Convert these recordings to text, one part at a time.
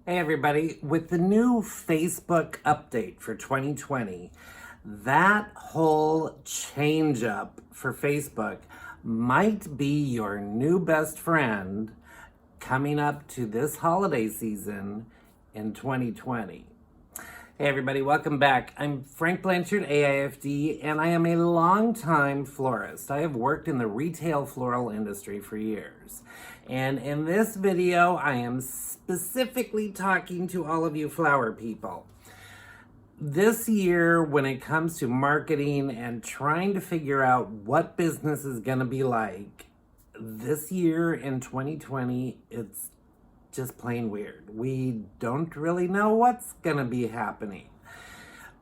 Hey everybody, with the new Facebook update for 2020, that whole change up for Facebook might be your new best friend coming up to this holiday season in 2020. Hey everybody, welcome back. I'm Frank Blanchard AIFD and I am a longtime florist. I have worked in the retail floral industry for years. And in this video, I am specifically talking to all of you flower people. This year, when it comes to marketing and trying to figure out what business is going to be like, this year in 2020, it's just plain weird. We don't really know what's going to be happening.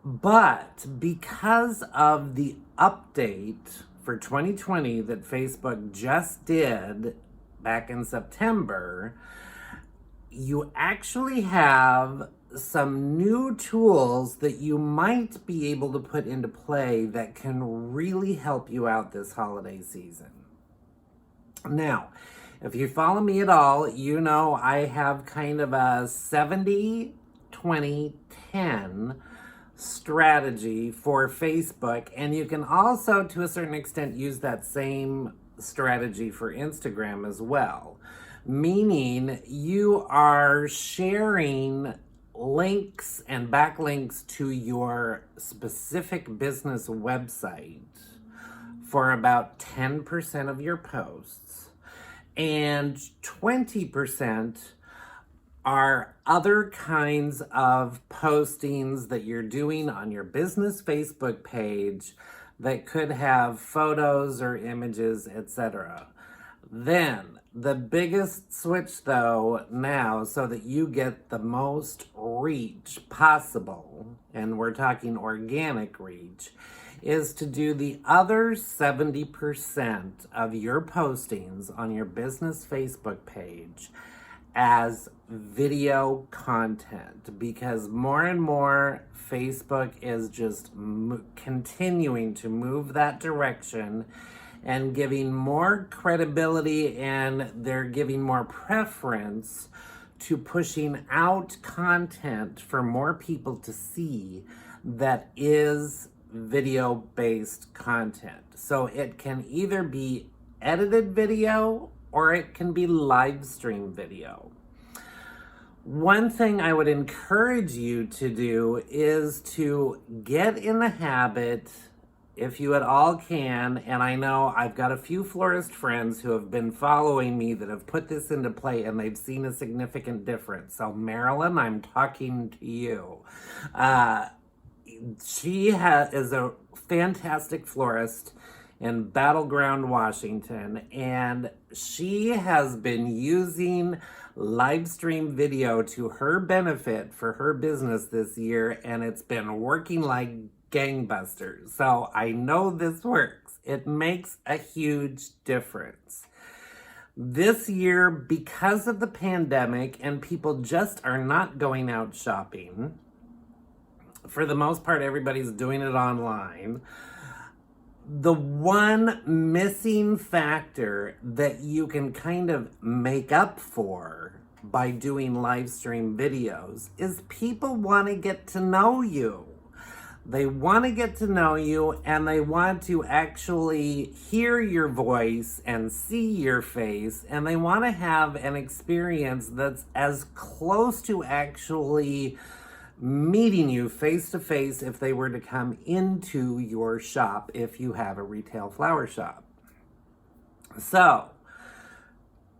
But because of the update for 2020 that Facebook just did back in September, you actually have some new tools that you might be able to put into play that can really help you out this holiday season. Now, if you follow me at all, you know I have kind of a 70-20-10 strategy for Facebook, and you can also, to a certain extent, use that same strategy for Instagram as well. Meaning you are sharing links and backlinks to your specific business website for about 10% of your posts, and 20% are other kinds of postings that you're doing on your business Facebook page that could have photos or images, etc. Then, the biggest switch though now, so that you get the most reach possible, and we're talking organic reach, is to do the other 70% of your postings on your business Facebook page as video content, because more and more Facebook is just continuing to move that direction and giving more credibility, and they're giving more preference to pushing out content for more people to see that is video-based content. So it can either be edited video or it can be live stream video. One thing I would encourage you to do is to get in the habit, if you at all can, and I know I've got a few florist friends who have been following me that have put this into play and they've seen a significant difference. So Marilyn, I'm talking to you. She is a fantastic florist in Battleground, Washington, and she has been using live stream video to her benefit for her business this year, and it's been working like gangbusters. So I know this works. It makes a huge difference. This year, because of the pandemic and people just are not going out shopping, for the most part, everybody's doing it online. The one missing factor that you can kind of make up for by doing live stream videos is people want to get to know you. They want to get to know you, and they want to actually hear your voice and see your face, and they want to have an experience that's as close to actually meeting you face to face if they were to come into your shop if you have a retail flower shop. So,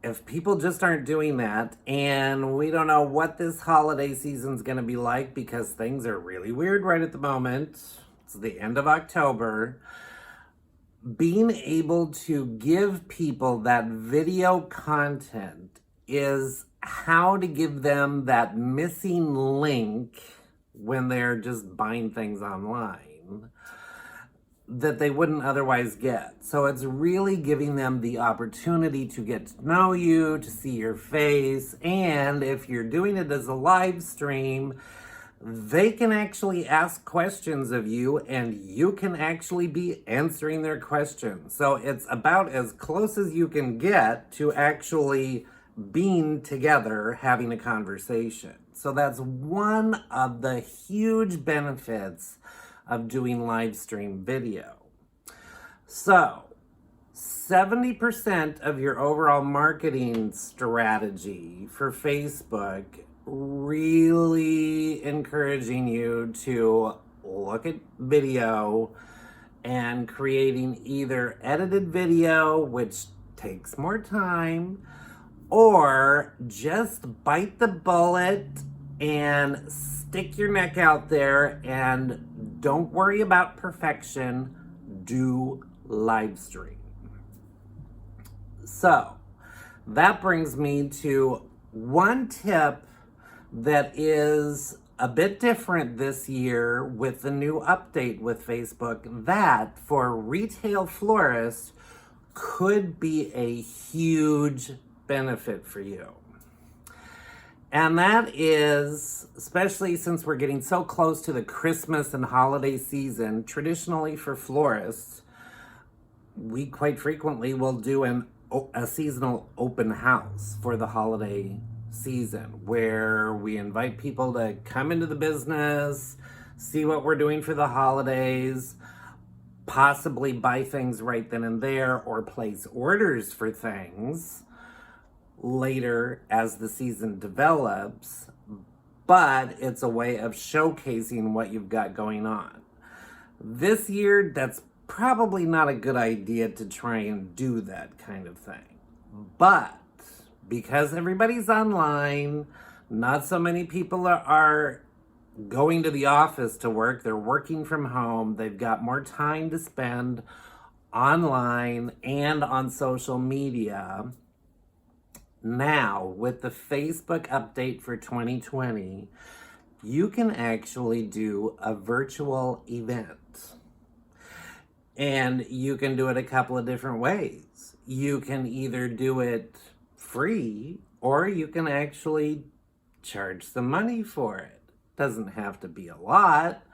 if people just aren't doing that, and we don't know what this holiday season's going to be like because things are really weird right at the moment, it's the end of October, being able to give people that video content is how to give them that missing link when they're just buying things online that they wouldn't otherwise get. So it's really giving them the opportunity to get to know you, to see your face, and if you're doing it as a live stream, they can actually ask questions of you and you can actually be answering their questions. So it's about as close as you can get to actually being together having a conversation. So that's one of the huge benefits of doing live stream video. So 70% of your overall marketing strategy for Facebook, really encouraging you to look at video and creating either edited video, which takes more time, or just bite the bullet and stick your neck out there and don't worry about perfection, do live stream. So that brings me to one tip that is a bit different this year with the new update with Facebook that for retail florists could be a huge benefit for you. And that is, especially since we're getting so close to the Christmas and holiday season, traditionally for florists, we quite frequently will do a seasonal open house for the holiday season where we invite people to come into the business, see what we're doing for the holidays, possibly buy things right then and there or place orders for things later as the season develops, but it's a way of showcasing what you've got going on. This year, that's probably not a good idea to try and do that kind of thing. But because everybody's online, not so many people are going to the office to work, they're working from home, they've got more time to spend online and on social media. Now, with the Facebook update for 2020, you can actually do a virtual event. And you can do it a couple of different ways. You can either do it free or you can actually charge some money for it. Doesn't have to be a lot,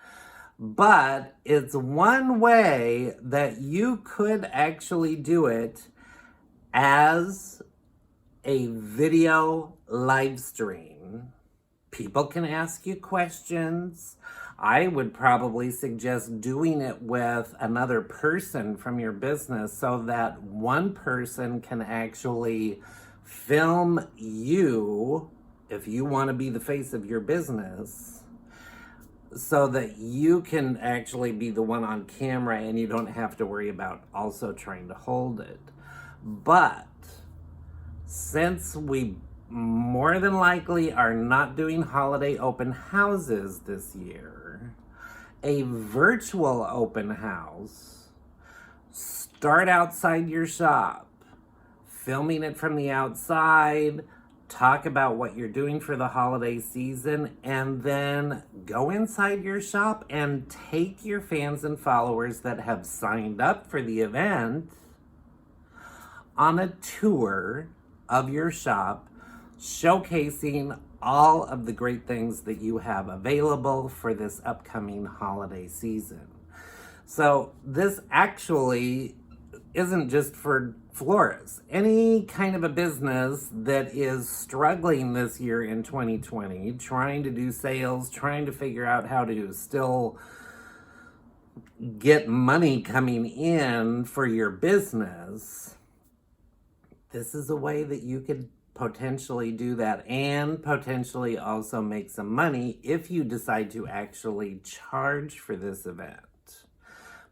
but it's one way that you could actually do it as a video live stream. People can ask you questions. I would probably suggest doing it with another person from your business so that one person can actually film you if you want to be the face of your business, so that you can actually be the one on camera and you don't have to worry about also trying to hold it. But since we more than likely are not doing holiday open houses this year, a virtual open house, start outside your shop, filming it from the outside, talk about what you're doing for the holiday season, and then go inside your shop and take your fans and followers that have signed up for the event on a tour of your shop, showcasing all of the great things that you have available for this upcoming holiday season. So this actually isn't just for florists. Any kind of a business that is struggling this year in 2020, trying to do sales, trying to figure out how to still get money coming in for your business, this is a way that you could potentially do that and potentially also make some money if you decide to actually charge for this event.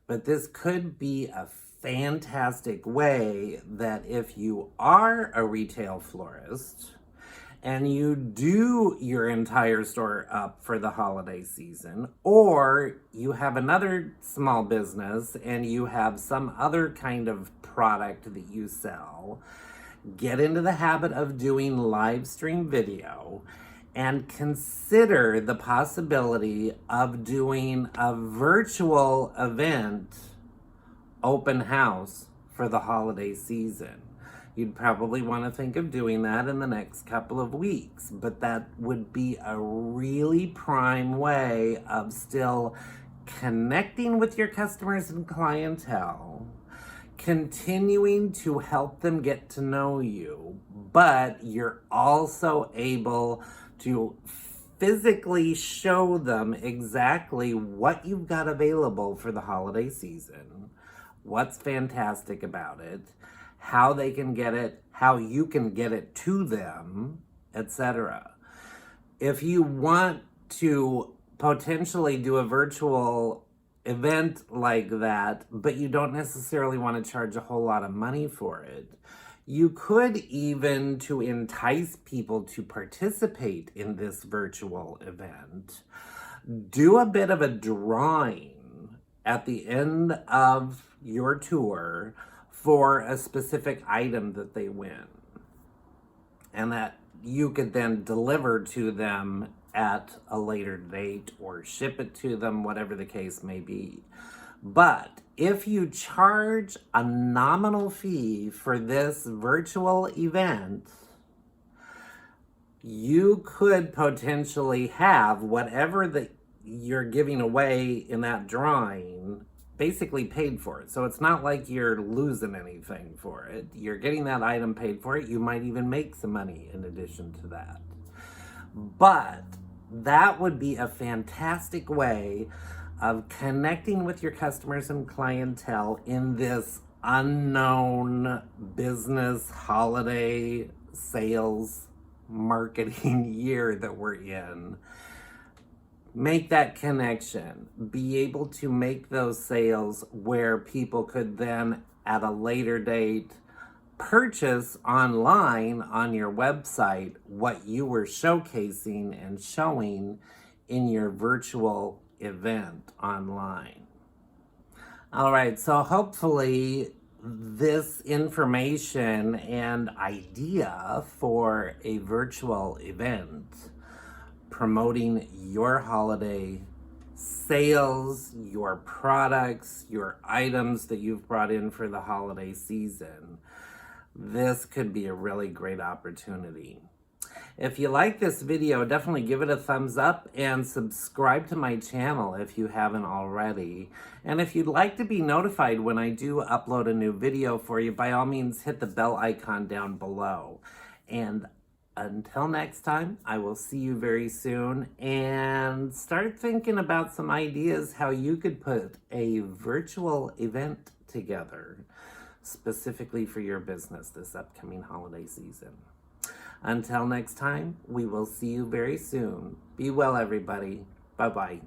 But this could be a fantastic way that if you are a retail florist and you do your entire store up for the holiday season, or you have another small business and you have some other kind of product that you sell, get into the habit of doing live stream video and consider the possibility of doing a virtual event open house for the holiday season. You'd probably want to think of doing that in the next couple of weeks, but that would be a really prime way of still connecting with your customers and clientele, continuing to help them get to know you, but you're also able to physically show them exactly what you've got available for the holiday season, what's fantastic about it, how they can get it, how you can get it to them, etc. If you want to potentially do a virtual event like that, but you don't necessarily want to charge a whole lot of money for it, you could even, to entice people to participate in this virtual event, do a bit of a drawing at the end of your tour for a specific item that they win, and that you could then deliver to them at a later date or ship it to them, whatever the case may be. But if you charge a nominal fee for this virtual event, you could potentially have whatever that you're giving away in that drawing basically paid for it. So it's not like you're losing anything for it. You're getting that item paid for it. You might even make some money in addition to that. But that would be a fantastic way of connecting with your customers and clientele in this unknown business holiday sales marketing year that we're in. Make that connection. Be able to make those sales where people could then at a later date purchase online on your website what you were showcasing and showing in your virtual event online. All right, so hopefully this information and idea for a virtual event promoting your holiday sales, your products, your items that you've brought in for the holiday season, this could be a really great opportunity. If you like this video, definitely give it a thumbs up and subscribe to my channel if you haven't already. And if you'd like to be notified when I do upload a new video for you, by all means hit the bell icon down below. And until next time, I will see you very soon, and start thinking about some ideas how you could put a virtual event together specifically for your business this upcoming holiday season. Until next time, we will see you very soon. Be well, everybody. Bye-bye.